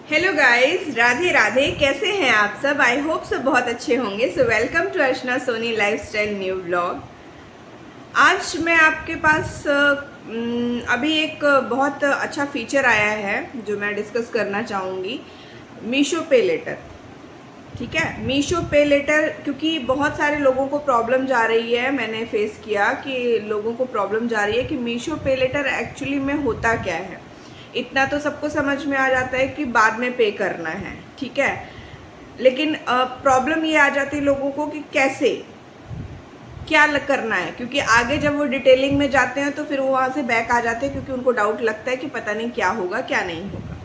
Hello guys, Radhe Radhe. कैसे हैं आप सब? आई होप सब बहुत अच्छे होंगे। So welcome to Archana Soni lifestyle new vlog. आज मैं आपके पास अभी एक बहुत अच्छा फीचर आया है जो मैं डिस्कस करना चाहूँगी। मीशो पे लेटर, ठीक है। मीशो पे लेटर, क्योंकि बहुत सारे लोगों को प्रॉब्लम जा रही है, मैंने फेस किया कि लोगों को प्रॉब्लम जा रही है कि मीशो पे लेटर एक्चुअली में होता क्या है। इतना तो सबको समझ में आ जाता है कि बाद में पे करना है, ठीक है। लेकिन प्रॉब्लम ये आ जाती है लोगों को कि कैसे क्या करना है, क्योंकि आगे जब वो डिटेलिंग में जाते हैं तो फिर वो वहाँ से बैक आ जाते हैं, क्योंकि उनको डाउट लगता है कि पता नहीं क्या होगा क्या नहीं होगा।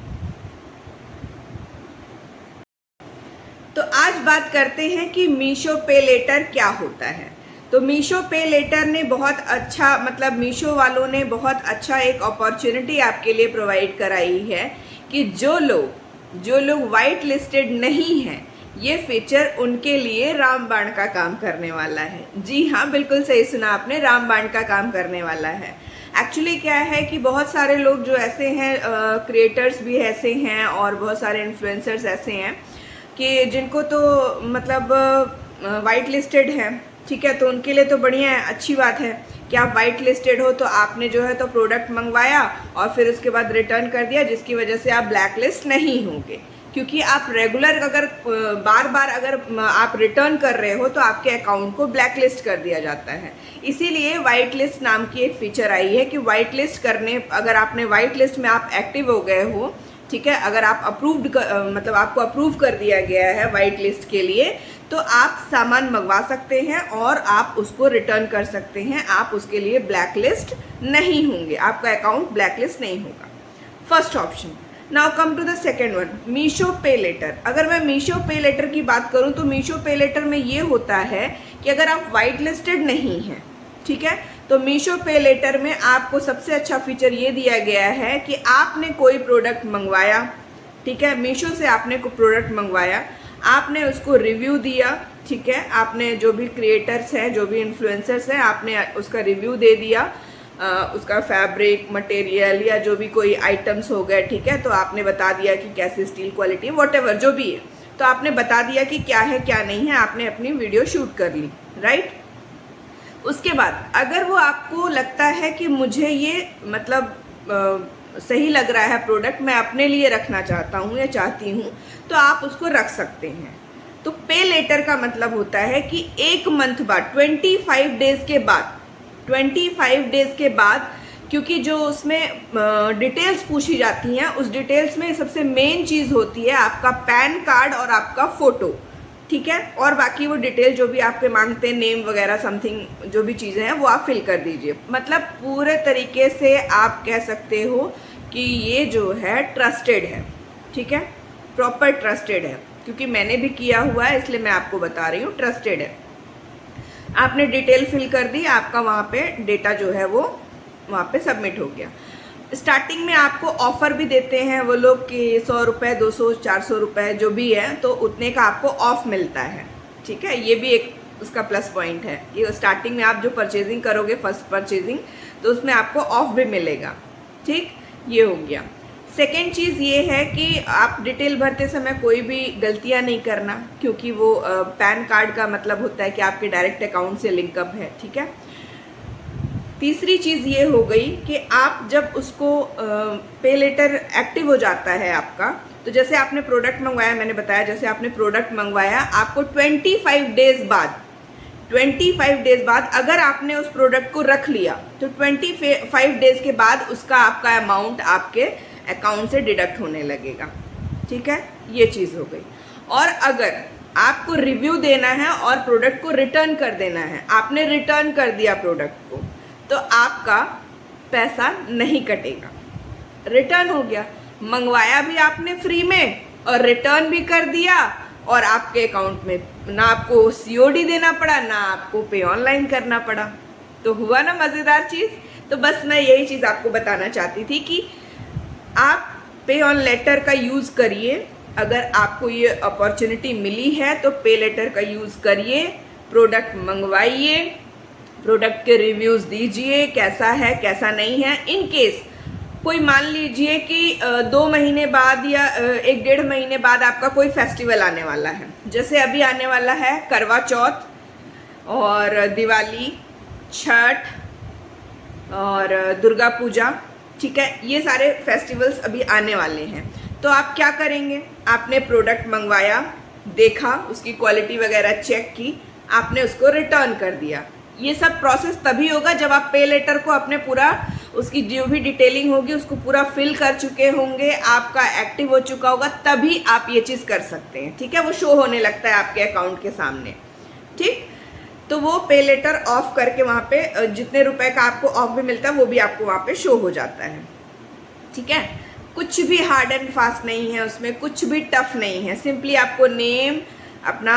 तो आज बात करते हैं कि मीशो पे लेटर क्या होता है। तो मीशो पे लेटर ने बहुत अच्छा, मतलब मीशो वालों ने बहुत अच्छा एक अपॉर्चुनिटी आपके लिए प्रोवाइड कराई है कि जो लोग वाइट लिस्टेड नहीं हैं, ये फीचर उनके लिए रामबाण का काम करने वाला है। जी हाँ, बिल्कुल सही सुना आपने, रामबाण का काम करने वाला है। एक्चुअली क्या है कि बहुत सारे लोग जो ऐसे हैं, क्रिएटर्स भी ऐसे हैं और बहुत सारे इन्फ्लुएंसर्स ऐसे हैं कि जिनको तो मतलब वाइट लिस्टेड है, ठीक है। तो उनके लिए तो बढ़िया है, अच्छी बात है कि आप वाइट लिस्टेड हो, तो आपने जो है तो प्रोडक्ट मंगवाया और फिर उसके बाद रिटर्न कर दिया, जिसकी वजह से आप ब्लैक लिस्ट नहीं होंगे। क्योंकि आप रेगुलर अगर बार बार अगर आप रिटर्न कर रहे हो तो आपके अकाउंट को ब्लैक लिस्ट कर दिया जाता है। इसीलिए वाइट लिस्ट नाम की एक फीचर आई है कि वाइट लिस्ट करने, अगर आपने वाइट लिस्ट में आप एक्टिव हो गए हो, ठीक है, अगर आप अप्रूव्ड मतलब आपको अप्रूव कर दिया गया है वाइट लिस्ट के लिए, तो आप सामान मंगवा सकते हैं और आप उसको रिटर्न कर सकते हैं। आप उसके लिए ब्लैक लिस्ट नहीं होंगे, आपका अकाउंट ब्लैक लिस्ट नहीं होगा। First option. Now come to the second one, Meesho pay later. अगर मैं मीशो पे लेटर की बात करूं तो मीशो पे लेटर में ये होता है कि अगर आप वाइट लिस्टेड नहीं हैं, ठीक है, तो मीशो पे लेटर में आपको सबसे अच्छा फीचर ये दिया गया है कि आपने कोई प्रोडक्ट मंगवाया, ठीक है, मीशो से आपने कोई प्रोडक्ट मंगवाया, आपने उसको रिव्यू दिया, ठीक है, आपने जो भी क्रिएटर्स हैं, जो भी इन्फ्लुएंसर्स हैं, आपने उसका रिव्यू दे दिया, उसका फैब्रिक मटेरियल या जो भी कोई आइटम्स हो गए, ठीक है, तो आपने बता दिया कि कैसे स्टील क्वालिटी, वॉटेवर जो भी है, तो आपने बता दिया कि क्या है क्या नहीं है, आपने अपनी वीडियो शूट कर ली, राइट। उसके बाद अगर वो आपको लगता है कि मुझे ये मतलब सही लग रहा है प्रोडक्ट, मैं अपने लिए रखना चाहता हूँ या चाहती हूँ, तो आप उसको रख सकते हैं। तो पे लेटर का मतलब होता है कि एक मंथ बाद, 25 डेज के बाद, 25 डेज के बाद, क्योंकि जो उसमें डिटेल्स पूछी जाती हैं, उस डिटेल्स में सबसे मेन चीज़ होती है आपका पैन कार्ड और आपका फ़ोटो, ठीक है, और बाकी वो डिटेल जो भी आपके मांगते हैं, नेम वगैरह समथिंग जो भी चीज़ें हैं वो आप फिल कर दीजिए। मतलब पूरे तरीके से आप कह सकते हो कि ये जो है ट्रस्टेड है, ठीक है, प्रॉपर ट्रस्टेड है, क्योंकि मैंने भी किया हुआ है इसलिए मैं आपको बता रही हूँ, ट्रस्टेड है। आपने डिटेल फिल कर दी, आपका वहाँ पे डेटा जो है वो वहाँ पे सबमिट हो गया। स्टार्टिंग में आपको ऑफ़र भी देते हैं वो लोग कि 100 रुपये, 200, 400 रुपये जो भी है, तो उतने का आपको ऑफ मिलता है, ठीक है। ये भी एक उसका प्लस पॉइंट है कि स्टार्टिंग में आप जो परचेजिंग करोगे, फर्स्ट परचेजिंग, तो उसमें आपको ऑफ भी मिलेगा, ठीक। ये हो गया। सेकेंड चीज़ ये है कि आप डिटेल भरते समय कोई भी गलतियाँ नहीं करना, क्योंकि वो पैन कार्ड का मतलब होता है कि आपके डायरेक्ट अकाउंट से लिंकअप है, ठीक है। तीसरी चीज़ ये हो गई कि आप जब उसको पे लेटर एक्टिव हो जाता है आपका, तो जैसे आपने प्रोडक्ट मंगवाया, मैंने बताया जैसे आपने प्रोडक्ट मंगवाया, आपको 25 डेज बाद, 25 डेज बाद अगर आपने उस प्रोडक्ट को रख लिया, तो 25 डेज के बाद उसका आपका अमाउंट आपके अकाउंट से डिडक्ट होने लगेगा, ठीक है। ये चीज़ हो गई। और अगर आपको रिव्यू देना है और प्रोडक्ट को रिटर्न कर देना है, आपने रिटर्न कर दिया प्रोडक्ट को, तो आपका पैसा नहीं कटेगा, रिटर्न हो गया, मंगवाया भी आपने फ्री में और रिटर्न भी कर दिया, और आपके अकाउंट में ना आपको सीओडी देना पड़ा, ना आपको पे ऑनलाइन करना पड़ा। तो हुआ ना मज़ेदार चीज़। तो बस मैं यही चीज़ आपको बताना चाहती थी कि आप पे ऑन लेटर का यूज़ करिए। अगर आपको ये अपॉर्चुनिटी मिली है तो पे लेटर का यूज़ करिए, प्रोडक्ट मंगवाइए, प्रोडक्ट के रिव्यूज़ दीजिए, कैसा है कैसा नहीं है। इन केस कोई मान लीजिए कि 2 महीने बाद या 1-1.5 महीने बाद आपका कोई फेस्टिवल आने वाला है, जैसे अभी आने वाला है करवा चौथ और दिवाली, छठ और दुर्गा पूजा, ठीक है, ये सारे फेस्टिवल्स अभी आने वाले हैं। तो आप क्या करेंगे, आपने प्रोडक्ट मंगवाया, देखा, उसकी क्वालिटी वगैरह चेक की, आपने उसको रिटर्न कर दिया। ये सब प्रोसेस तभी होगा जब आप पे लेटर को अपने पूरा उसकी जो भी डिटेलिंग होगी उसको पूरा फिल कर चुके होंगे, आपका एक्टिव हो चुका होगा, तभी आप ये चीज़ कर सकते हैं, ठीक है। वो शो होने लगता है आपके अकाउंट के सामने, ठीक। तो वो पे लेटर ऑफ करके वहाँ पे जितने रुपए का आपको ऑफ भी मिलता है वो भी आपको वहाँ पे शो हो जाता है, ठीक है। कुछ भी हार्ड एंड फास्ट नहीं है उसमें, कुछ भी टफ नहीं है। सिंपली आपको नेम, अपना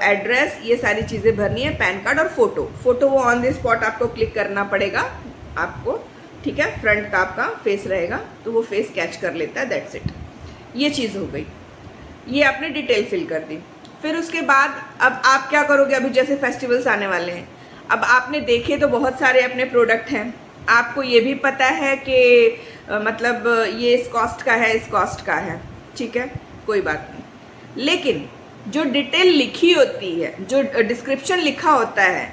एड्रेस, ये सारी चीज़ें भरनी है, पैन कार्ड और फोटो वो ऑन द स्पॉट आपको क्लिक करना पड़ेगा आपको, ठीक है। फ्रंट का आपका फेस रहेगा तो वो फेस कैच कर लेता है, दैट्स इट। ये चीज़ हो गई, ये आपने डिटेल फिल कर दी। फिर उसके बाद अब आप क्या करोगे, अभी जैसे फेस्टिवल्स आने वाले हैं, अब आपने देखे तो बहुत सारे अपने प्रोडक्ट हैं, आपको ये भी पता है कि मतलब ये इस कॉस्ट का है, इस कॉस्ट का है, ठीक है, कोई बात नहीं। लेकिन जो डिटेल लिखी होती है, जो डिस्क्रिप्शन लिखा होता है,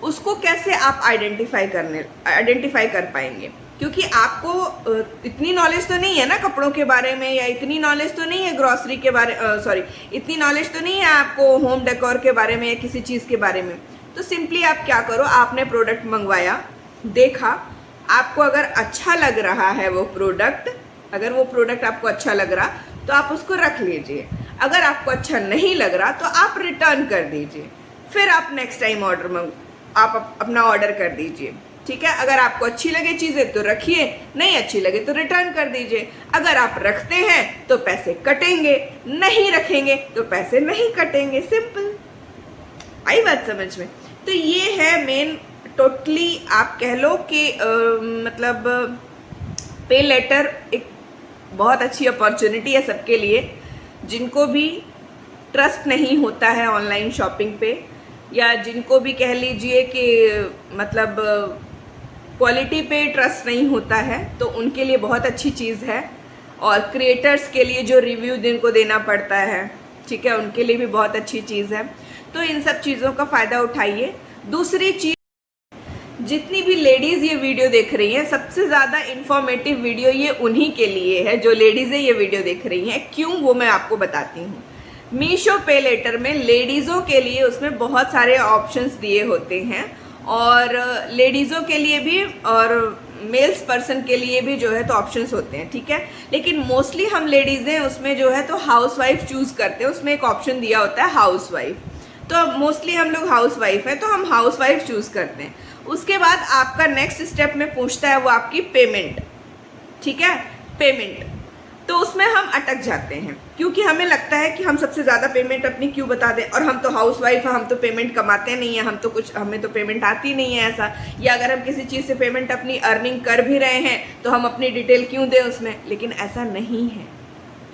उसको कैसे आप आइडेंटिफाई कर पाएंगे, क्योंकि आपको इतनी नॉलेज तो नहीं है ना कपड़ों के बारे में, या इतनी नॉलेज तो नहीं है ग्रॉसरी के बारे इतनी नॉलेज तो नहीं है आपको होम डेकोर के बारे में या किसी चीज़ के बारे में। तो सिंपली आप क्या करो, आपने प्रोडक्ट मंगवाया, देखा, आपको अगर अच्छा लग रहा है वो प्रोडक्ट, अगर वो प्रोडक्ट आपको अच्छा लग रहा तो आप उसको रख लीजिए, अगर आपको अच्छा नहीं लग रहा तो आप रिटर्न कर दीजिए। फिर आप नेक्स्ट टाइम आप अपना ऑर्डर कर दीजिए, ठीक है। अगर आपको अच्छी लगे चीज़ें तो रखिए, नहीं अच्छी लगे तो रिटर्न कर दीजिए। अगर आप रखते हैं तो पैसे कटेंगे, नहीं रखेंगे तो पैसे नहीं कटेंगे, सिंपल। आई बात समझ में? तो ये है मेन, टोटली आप कह लो कि मतलब पे लेटर एक बहुत अच्छी अपॉर्चुनिटी है सबके लिए, जिनको भी ट्रस्ट नहीं होता है ऑनलाइन शॉपिंग पे, या जिनको भी कह लीजिए कि मतलब क्वालिटी पे ट्रस्ट नहीं होता है, तो उनके लिए बहुत अच्छी चीज़ है। और क्रिएटर्स के लिए जो रिव्यू जिनको देना पड़ता है, ठीक है, उनके लिए भी बहुत अच्छी चीज़ है। तो इन सब चीज़ों का फ़ायदा उठाइए। दूसरी चीज़, जितनी भी लेडीज़ ये वीडियो देख रही हैं, सबसे ज़्यादा इन्फॉर्मेटिव वीडियो ये उन्हीं के लिए है जो लेडीज़ें ये वीडियो देख रही हैं। क्यों, वो मैं आपको बताती हूँ। मीशो पे लेटर में लेडीज़ों के लिए उसमें बहुत सारे ऑप्शंस दिए होते हैं, और लेडीज़ों के लिए भी और मेल्स पर्सन के लिए भी जो है तो ऑप्शंस होते हैं, ठीक है। लेकिन मोस्टली हम लेडीज़ें उसमें जो है तो हाउसवाइफ चूज़ करते हैं, उसमें एक ऑप्शन दिया होता है हाउसवाइफ। तो मोस्टली हम लोग हाउसवाइफ हैं तो हम हाउसवाइफ चूज़ करते हैं। उसके बाद आपका नेक्स्ट स्टेप में पूछता है वो आपकी पेमेंट, ठीक है, पेमेंट। तो उसमें हम अटक जाते हैं, क्योंकि हमें लगता है कि हम सबसे ज़्यादा पेमेंट अपनी क्यों बता दें, और हम तो हाउसवाइफ हैं, हम तो पेमेंट कमाते नहीं हैं, हमें तो पेमेंट आती नहीं है ऐसा। या अगर हम किसी चीज़ से पेमेंट अपनी अर्निंग कर भी रहे हैं तो हम अपनी डिटेल क्यों दें उसमें। लेकिन ऐसा नहीं है,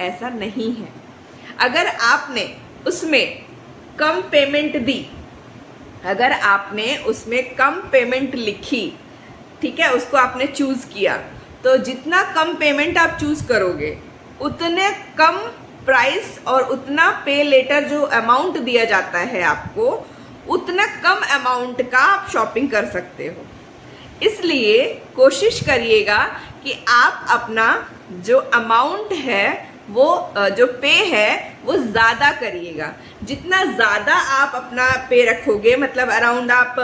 ऐसा नहीं है। अगर आपने उसमें कम पेमेंट दी, अगर आपने उसमें कम पेमेंट लिखी, ठीक है, उसको आपने चूज़ किया, तो जितना कम पेमेंट आप चूज़ करोगे उतने कम प्राइस और उतना पे लेटर जो अमाउंट दिया जाता है आपको, उतना कम अमाउंट का आप शॉपिंग कर सकते हो। इसलिए कोशिश करिएगा कि आप अपना जो अमाउंट है, वो जो पे है वो ज़्यादा करिएगा। जितना ज़्यादा आप अपना पे रखोगे, मतलब अराउंड आप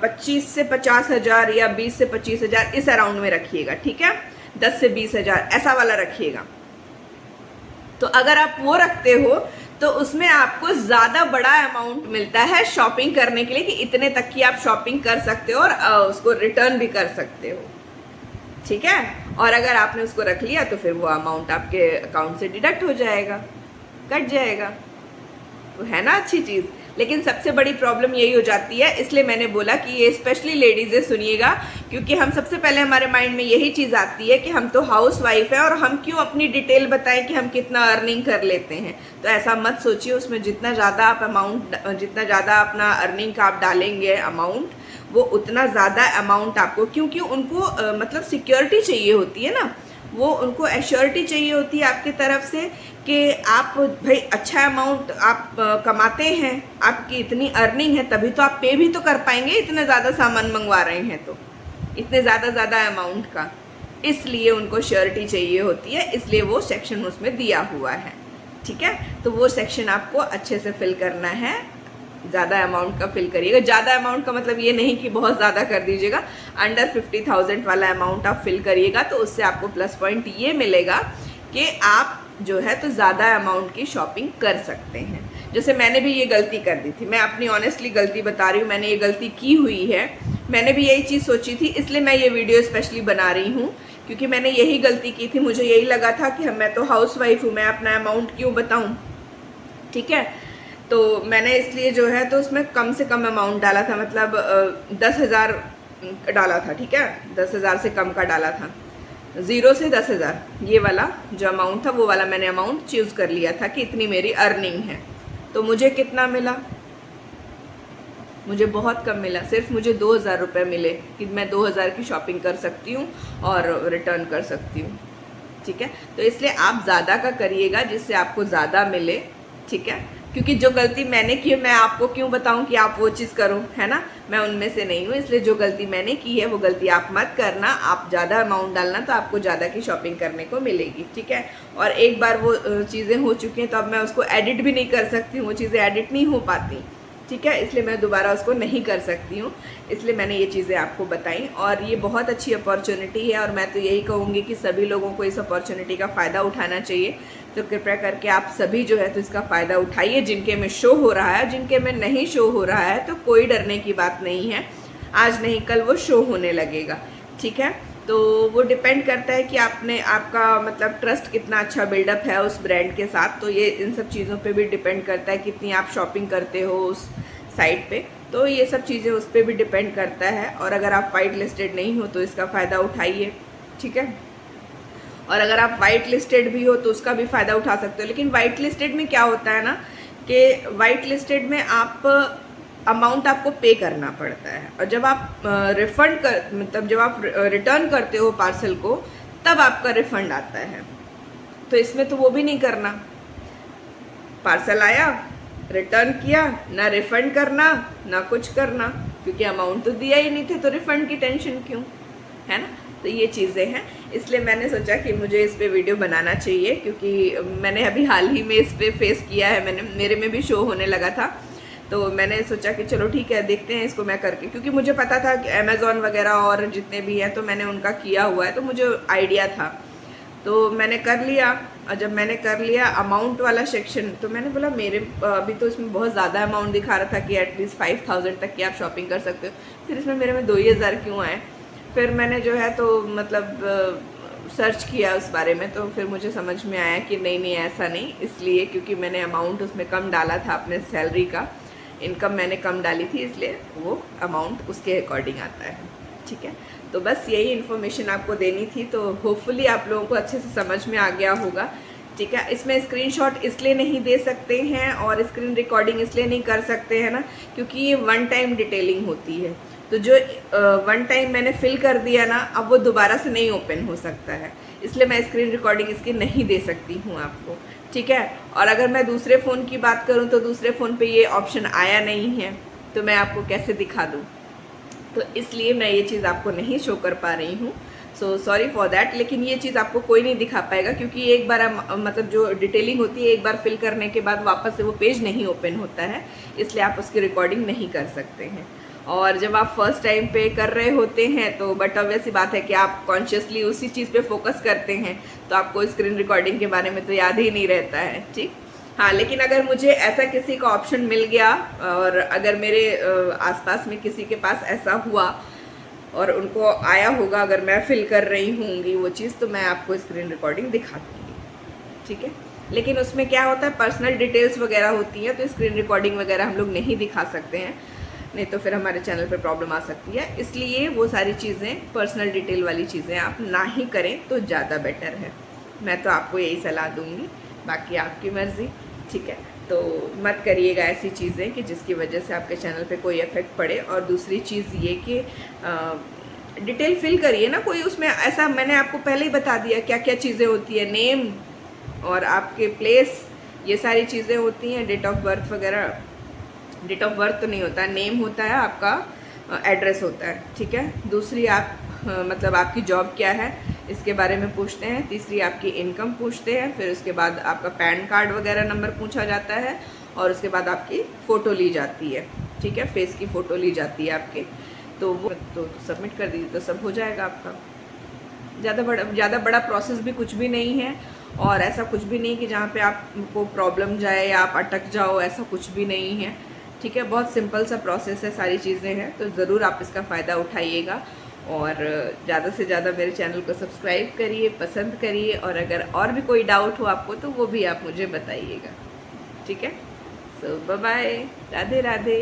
25 से 50 हज़ार या 20 से 25 हज़ार इस अराउंड में रखिएगा, ठीक है, 10 से 20 हज़ार ऐसा वाला रखिएगा। तो अगर आप वो रखते हो तो उसमें आपको ज़्यादा बड़ा अमाउंट मिलता है शॉपिंग करने के लिए, कि इतने तक की आप शॉपिंग कर सकते हो और उसको रिटर्न भी कर सकते हो, ठीक है। और अगर आपने उसको रख लिया तो फिर वो अमाउंट आपके अकाउंट से डिडक्ट हो जाएगा, कट जाएगा। तो है ना अच्छी चीज़। लेकिन सबसे बड़ी प्रॉब्लम यही हो जाती है, इसलिए मैंने बोला कि ये स्पेशली लेडीज़ें सुनिएगा, क्योंकि हम सबसे पहले हमारे माइंड में यही चीज़ आती है कि हम तो हाउस वाइफ है और हम क्यों अपनी डिटेल बताएं कि हम कितना अर्निंग कर लेते हैं। तो ऐसा मत सोचिए। उसमें जितना ज़्यादा आप अमाउंट, जितना ज़्यादा अपना अर्निंग का आप डालेंगे अमाउंट, वो उतना ज़्यादा अमाउंट आपको, क्योंकि उनको मतलब सिक्योरिटी चाहिए होती है ना, वो उनको एश्योरिटी चाहिए होती है आपकी तरफ से कि आप भाई अच्छा अमाउंट आप कमाते हैं, आपकी इतनी अर्निंग है, तभी तो आप पे भी तो कर पाएंगे, इतने ज़्यादा सामान मंगवा रहे हैं तो इतने ज़्यादा अमाउंट का, इसलिए उनको श्योरिटी चाहिए होती है, इसलिए वो सेक्शन उसमें दिया हुआ है। ठीक है, तो वो सेक्शन आपको अच्छे से फिल करना है, ज़्यादा अमाउंट का फिल करिएगा। ज़्यादा अमाउंट का मतलब ये नहीं कि बहुत ज़्यादा कर दीजिएगा, अंडर 50,000 वाला अमाउंट आप फिल करिएगा, तो उससे आपको प्लस पॉइंट ये मिलेगा कि आप जो है तो ज़्यादा अमाउंट की शॉपिंग कर सकते हैं। जैसे मैंने भी ये गलती कर दी थी, मैं अपनी ऑनेस्टली गलती बता रही हूँ, मैंने ये गलती की हुई है, मैंने भी यही चीज़ सोची थी, इसलिए मैं ये वीडियो स्पेशली बना रही हूँ, क्योंकि मैंने यही गलती की थी। मुझे यही लगा था कि मैं तो हाउस वाइफ हूँ, मैं अपना अमाउंट क्यों बताऊँ। ठीक है, तो मैंने इसलिए जो है तो उसमें कम से कम अमाउंट डाला था, मतलब 10,000 डाला था। ठीक है, 10,000 से कम का डाला था, 0 से 10,000 ये वाला जो अमाउंट था वो वाला मैंने अमाउंट चूज़ कर लिया था कि इतनी मेरी अर्निंग है। तो मुझे कितना मिला, मुझे बहुत कम मिला, सिर्फ मुझे 2,000 रुपये मिले कि मैं 2,000 की शॉपिंग कर सकती हूँ और रिटर्न कर सकती हूँ। ठीक है, तो इसलिए आप ज़्यादा का करिएगा जिससे आपको ज़्यादा मिले। ठीक है, क्योंकि जो गलती मैंने की मैं आपको क्यों बताऊं कि आप वो चीज़ करो, है ना, मैं उनमें से नहीं हूँ, इसलिए जो गलती मैंने की है वो गलती आप मत करना। आप ज़्यादा अमाउंट डालना तो आपको ज़्यादा की शॉपिंग करने को मिलेगी। ठीक है, और एक बार वो चीज़ें हो चुकी हैं तो अब मैं उसको एडिट भी नहीं कर सकती हूँ, वो चीज़ें एडिट नहीं हो पाती। ठीक है, इसलिए मैं दोबारा उसको नहीं कर सकती हूँ, इसलिए मैंने ये चीज़ें आपको बताई, और ये बहुत अच्छी अपॉर्चुनिटी है, और मैं तो यही कहूँगी कि सभी लोगों को इस अपॉर्चुनिटी का फ़ायदा उठाना चाहिए। तो कृपया करके आप सभी जो है तो इसका फ़ायदा उठाइए। जिनके में शो हो रहा है, जिनके में नहीं शो हो रहा है, तो कोई डरने की बात नहीं है, आज नहीं कल वो शो होने लगेगा। ठीक है, तो वो डिपेंड करता है कि आपका मतलब ट्रस्ट कितना अच्छा बिल्डअप है उस ब्रांड के साथ, तो ये इन सब चीज़ों पे भी डिपेंड करता है, कितनी आप शॉपिंग करते हो उस साइट पे, तो ये सब चीज़ें उस पर भी डिपेंड करता है। और अगर आप वाइट लिस्टेड नहीं हो तो इसका फ़ायदा उठाइए। ठीक है, और अगर आप वाइट लिस्टेड भी हो तो उसका भी फ़ायदा उठा सकते हो। लेकिन वाइट लिस्टेड में क्या होता है ना कि वाइट लिस्टेड में आप अमाउंट आपको पे करना पड़ता है, और जब आप रिफ़ंड कर मतलब जब आप रिटर्न करते हो पार्सल को, तब आपका रिफ़ंड आता है। तो इसमें तो वो भी नहीं करना, पार्सल आया, रिटर्न किया, ना रिफ़ंड करना ना कुछ करना, क्योंकि अमाउंट तो दिया ही नहीं थे, तो रिफ़ंड की टेंशन क्यों, है ना। तो ये चीज़ें हैं, इसलिए मैंने सोचा कि मुझे इस पे वीडियो बनाना चाहिए, क्योंकि मैंने अभी हाल ही में इस पे फेस किया है, मेरे में भी शो होने लगा था, तो मैंने सोचा कि चलो ठीक है, देखते हैं इसको मैं करके, क्योंकि मुझे पता था कि अमेज़ॉन वगैरह और जितने भी हैं तो मैंने उनका किया हुआ है, तो मुझे आइडिया था, तो मैंने कर लिया। और जब मैंने कर लिया अमाउंट वाला सेक्शन, तो मैंने बोला मेरे अभी तो इसमें बहुत ज़्यादा अमाउंट दिखा रहा था कि एटलीस्ट 5,000 तक की आप शॉपिंग कर सकते हो, फिर इसमें मेरे में 2,000 क्यों आए। फिर मैंने जो है तो मतलब सर्च किया उस बारे में, तो फिर मुझे समझ में आया कि नहीं ऐसा नहीं, इसलिए क्योंकि मैंने अमाउंट उसमें कम डाला था, अपने सैलरी का इनकम मैंने कम डाली थी, इसलिए वो अमाउंट उसके अकॉर्डिंग आता है। ठीक है, तो बस यही इन्फॉर्मेशन आपको देनी थी, तो होपफुली आप लोगों को अच्छे से समझ में आ गया होगा। ठीक है, इसमें स्क्रीनशॉट इसलिए नहीं दे सकते हैं और स्क्रीन रिकॉर्डिंग इसलिए नहीं कर सकते हैं ना, क्योंकि ये वन टाइम डिटेलिंग होती है, तो जो वन टाइम मैंने फिल कर दिया ना, अब वो दोबारा से नहीं ओपन हो सकता है, इसलिए मैं स्क्रीन रिकॉर्डिंग इसकी नहीं दे सकती हूँ आपको। ठीक है, और अगर मैं दूसरे फ़ोन की बात करूँ तो दूसरे फ़ोन पे ये ऑप्शन आया नहीं है, तो मैं आपको कैसे दिखा दूँ, तो इसलिए मैं ये चीज़ आपको नहीं शो कर पा रही हूँ, सो सॉरी फॉर दैट। लेकिन ये चीज़ आपको कोई नहीं दिखा पाएगा, क्योंकि एक बार मतलब जो डिटेलिंग होती है, एक बार फिल करने के बाद वापस से वो पेज नहीं ओपन होता है, इसलिए आप उसकी रिकॉर्डिंग नहीं कर सकते हैं। और जब आप फर्स्ट टाइम पे कर रहे होते हैं तो बट ऑब्वियस सी बात है कि आप कॉन्शियसली उसी चीज़ पे फोकस करते हैं, तो आपको स्क्रीन रिकॉर्डिंग के बारे में तो याद ही नहीं रहता है। ठीक, हाँ, लेकिन अगर मुझे ऐसा किसी का ऑप्शन मिल गया और अगर मेरे आसपास में किसी के पास ऐसा हुआ और उनको आया होगा, अगर मैं फिल कर रही होंगी वो चीज़, तो मैं आपको स्क्रीन रिकॉर्डिंग दिखा दूँगी। ठीक है, लेकिन उसमें क्या होता है, पर्सनल डिटेल्स वगैरह होती हैं, तो स्क्रीन रिकॉर्डिंग वगैरह हम लोग नहीं दिखा सकते हैं, नहीं तो फिर हमारे चैनल पे प्रॉब्लम आ सकती है। इसलिए वो सारी चीज़ें, पर्सनल डिटेल वाली चीज़ें आप ना ही करें तो ज़्यादा बेटर है। मैं तो आपको यही सलाह दूँगी, बाकी आपकी मर्ज़ी। ठीक है। तो मत करिएगा ऐसी चीज़ें कि जिसकी वजह से आपके चैनल पे कोई इफेक्ट पड़े। और दूसरी चीज़ ये कि डिटेल फिल करिए ना, कोई उसमें ऐसा, मैंने आपको पहले ही बता दिया क्या क्या चीज़ें होती है, नेम और आपके प्लेस, ये सारी चीज़ें होती हैं, डेट ऑफ बर्थ वगैरह। डेट ऑफ बर्थ तो नहीं होता है, नेम होता है, आपका एड्रेस होता है, ठीक है। दूसरी आप मतलब आपकी जॉब क्या है इसके बारे में पूछते हैं। तीसरी आपकी इनकम पूछते हैं। फिर उसके बाद आपका पैन कार्ड वगैरह नंबर पूछा जाता है। और उसके बाद आपकी फ़ोटो ली जाती है, ठीक है, फेस की फ़ोटो ली जाती है आपके। तो वो तो सबमिट कर दीजिए तो सब हो जाएगा आपका। ज़्यादा बड़ा प्रोसेस भी कुछ भी नहीं है। और ऐसा कुछ भी नहीं कि जहाँ पे आपको प्रॉब्लम जाए या आप अटक जाओ, ऐसा कुछ भी नहीं है, ठीक है। बहुत सिंपल सा प्रोसेस है, सारी चीज़ें हैं। तो ज़रूर आप इसका फ़ायदा उठाइएगा और ज़्यादा से ज़्यादा मेरे चैनल को सब्सक्राइब करिए, पसंद करिए। और अगर और भी कोई डाउट हो आपको तो वो भी आप मुझे बताइएगा, ठीक है। सो बाय बाय, राधे राधे।